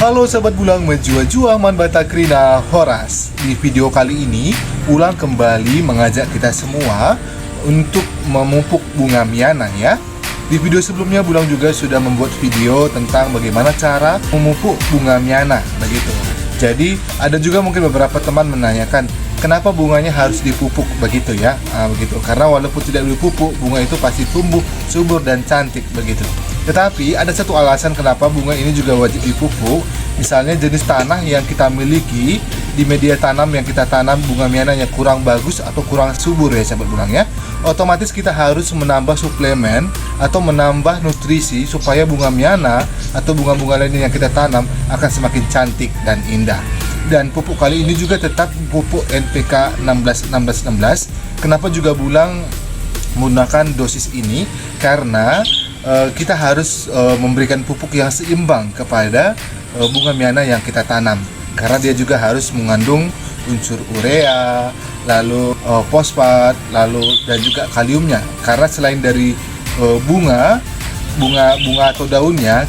Halo sahabat Bulang menjua-jua man batakrina horas. Di video kali ini Bulang kembali mengajak kita semua untuk memupuk bunga miana ya. Di video sebelumnya Bulang juga sudah membuat video tentang bagaimana cara memupuk bunga miana begitu. Jadi ada juga mungkin beberapa teman menanyakan kenapa bunganya harus dipupuk begitu ya. Begitu. Karena walaupun tidak dipupuk, bunga itu pasti tumbuh subur dan cantik begitu. Tetapi ada satu alasan kenapa bunga ini juga wajib dipupuk. Misalnya jenis tanah yang kita miliki, di media tanam yang kita tanam bunga miananya kurang bagus atau kurang subur ya sahabat Bulang ya. Otomatis kita harus menambah suplemen atau menambah nutrisi supaya bunga miana atau bunga-bunga lainnya yang kita tanam akan semakin cantik dan indah. Dan pupuk kali ini juga tetap pupuk NPK 16-16-16. Kenapa juga Bulang menggunakan dosis ini? Karena kita harus memberikan pupuk yang seimbang kepada bunga miana yang kita tanam, karena dia juga harus mengandung unsur urea, lalu fosfat, lalu dan juga kaliumnya. Karena selain dari bunga atau daunnya,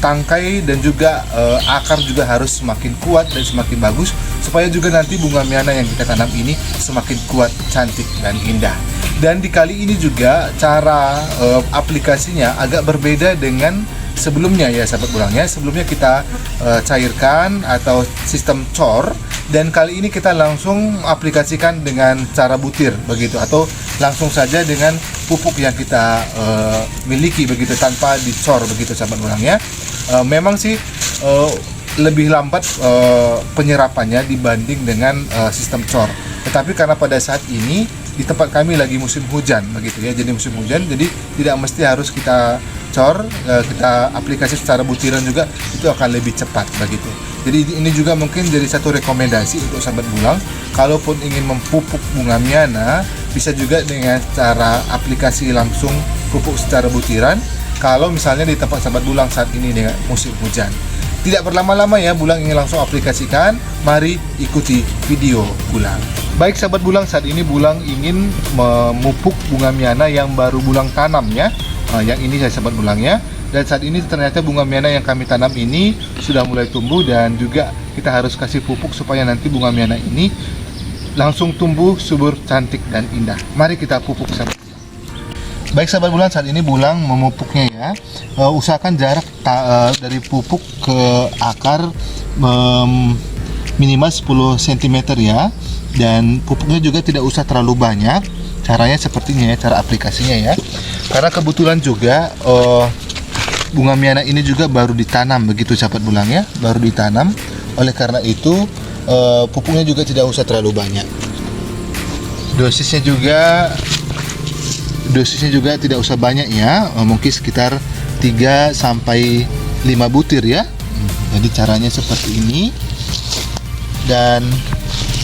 tangkai dan juga akar juga harus semakin kuat dan semakin bagus supaya juga nanti bunga miana yang kita tanam ini semakin kuat, cantik dan indah. Dan di kali ini juga cara aplikasinya agak berbeda dengan sebelumnya ya sahabat Bulang ya. Sebelumnya kita cairkan atau sistem cor, dan kali ini kita langsung aplikasikan dengan cara butir begitu, atau langsung saja dengan pupuk yang kita miliki begitu tanpa dicor begitu sahabat Bulang ya. Memang sih lebih lambat penyerapannya dibanding dengan sistem cor. Tetapi karena pada saat ini di tempat kami lagi musim hujan begitu ya, jadi musim hujan, jadi tidak mesti harus kita cor, kita aplikasi secara butiran juga itu akan lebih cepat begitu. Jadi ini juga mungkin jadi satu rekomendasi untuk sahabat Bulang, kalaupun ingin memupuk bunga miana bisa juga dengan cara aplikasi langsung pupuk secara butiran. Kalau misalnya di tempat sahabat Bulang saat ini dengan musim hujan, tidak berlama-lama ya, Bulang ingin langsung aplikasikan. Mari ikuti video Bulang. Baik sahabat Bulang, saat ini Bulang ingin memupuk bunga miana yang baru Bulang tanam ya. Yang ini saya sahabat Bulang ya. Dan saat ini ternyata bunga miana yang kami tanam ini sudah mulai tumbuh, dan juga kita harus kasih pupuk supaya nanti bunga miana ini langsung tumbuh subur, cantik dan indah. Mari kita pupuk sahabat. Baik sahabat Bulang, saat ini Bulang memupuknya ya. Usahakan jarak dari pupuk ke akar minimal 10 cm ya. Dan pupuknya juga tidak usah terlalu banyak. Caranya sepertinya ya, cara aplikasinya ya. Karena kebetulan juga bunga miana ini juga baru ditanam begitu sahabat Bulang ya, baru ditanam. Oleh karena itu pupuknya juga tidak usah terlalu banyak. Dosisnya juga tidak usah banyak ya, mungkin sekitar 3 sampai 5 butir ya. Jadi caranya seperti ini. Dan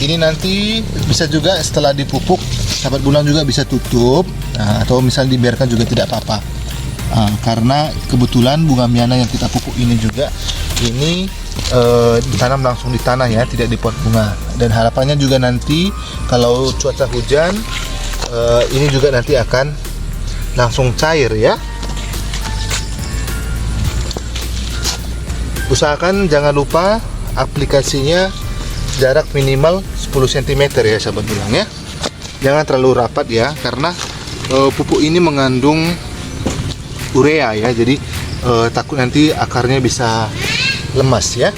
ini nanti bisa juga setelah dipupuk sahabat Bulang juga bisa tutup, atau misalnya dibiarkan juga tidak apa-apa. Karena kebetulan bunga miana yang kita pupuk ini juga ini ditanam langsung di tanah ya, tidak di pot bunga. Dan harapannya juga nanti kalau cuaca hujan ini juga nanti akan langsung cair ya. Usahakan jangan lupa aplikasinya jarak minimal 10 cm ya sahabat Bulang ya. Jangan terlalu rapat ya, karena pupuk ini mengandung urea ya. Jadi takut nanti akarnya bisa lemas ya.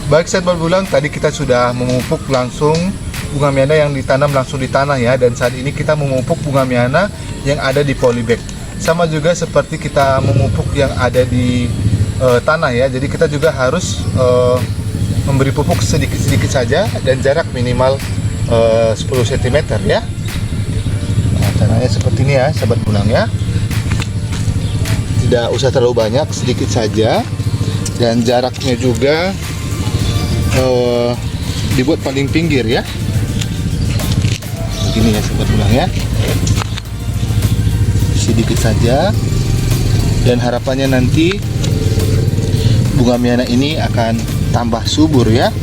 Baik sahabat Bulang, tadi kita sudah memupuk langsung bunga miana yang ditanam langsung di tanah ya. Dan saat ini kita memupuk bunga miana yang ada di polybag. Sama juga seperti kita memupuk yang ada di tanah ya. Jadi kita juga harus memberi pupuk sedikit-sedikit saja, dan jarak minimal 10 cm ya. Nah, caranya seperti ini ya sahabat Bulang ya. Tidak usah terlalu banyak, sedikit saja. Dan jaraknya juga dibuat paling pinggir ya. Begini ya sahabat bulang ya. Sedikit saja, dan harapannya nanti bunga miana ini akan tambah subur ya.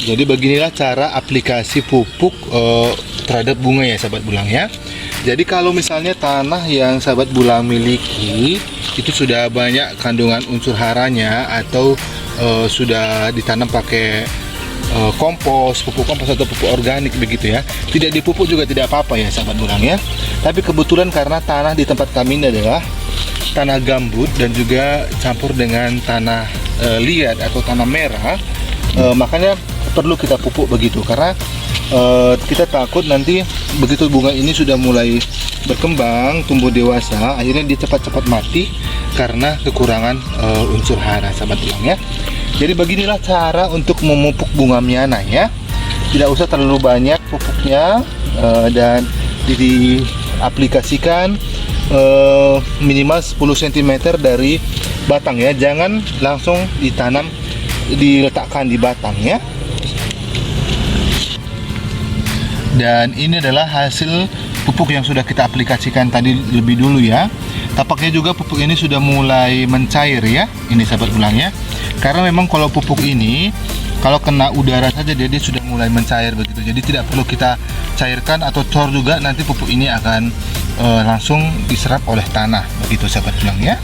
Jadi beginilah cara aplikasi pupuk terhadap bunga ya sahabat bulang ya. Jadi kalau misalnya tanah yang sahabat bulang miliki itu sudah banyak kandungan unsur haranya atau sudah ditanam pakai kompos, pupuk kompos atau pupuk organik begitu ya, tidak dipupuk juga tidak apa-apa ya sahabat bulang ya. Tapi kebetulan karena tanah di tempat kami ini adalah tanah gambut dan juga campur dengan tanah liat atau tanah merah, makanya perlu kita pupuk begitu, karena kita takut nanti begitu bunga ini sudah mulai berkembang, tumbuh dewasa, akhirnya dia cepat-cepat mati karena kekurangan unsur hara sahabat bulang ya. Jadi beginilah cara untuk memupuk bunga miana ya. Tidak usah terlalu banyak pupuknya, dan diaplikasikan minimal 10 cm dari batang ya. Jangan langsung diletakkan di batang ya. Dan ini adalah hasil pupuk yang sudah kita aplikasikan tadi lebih dulu ya. Tampaknya juga pupuk ini sudah mulai mencair ya, ini sahabat bulang ya. Karena memang kalau pupuk ini kalau kena udara saja dia sudah mulai mencair begitu. Jadi tidak perlu kita cairkan atau cor juga, nanti pupuk ini akan langsung diserap oleh tanah begitu sahabat bulang ya.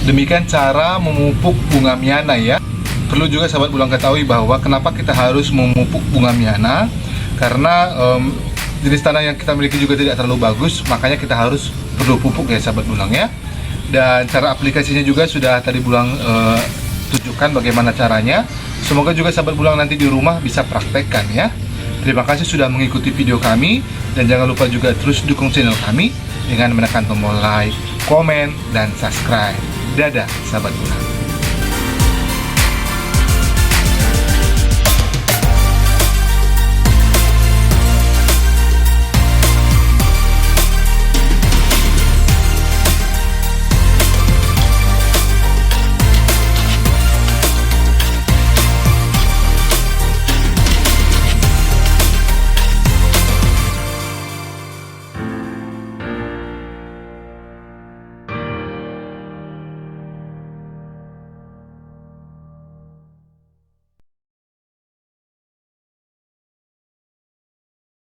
Demikian cara memupuk bunga miana ya. Perlu juga sahabat bulang ketahui bahwa kenapa kita harus memupuk bunga miana, karena jenis tanah yang kita miliki juga tidak terlalu bagus, makanya kita harus perlu pupuk ya sahabat bulang ya. Dan cara aplikasinya juga sudah tadi bulang tunjukkan bagaimana caranya. Semoga juga sahabat bulang nanti di rumah bisa praktekkan ya. Terima kasih sudah mengikuti video kami, dan jangan lupa juga terus dukung channel kami dengan menekan tombol like, komen, dan subscribe. Dadah sahabat bulang.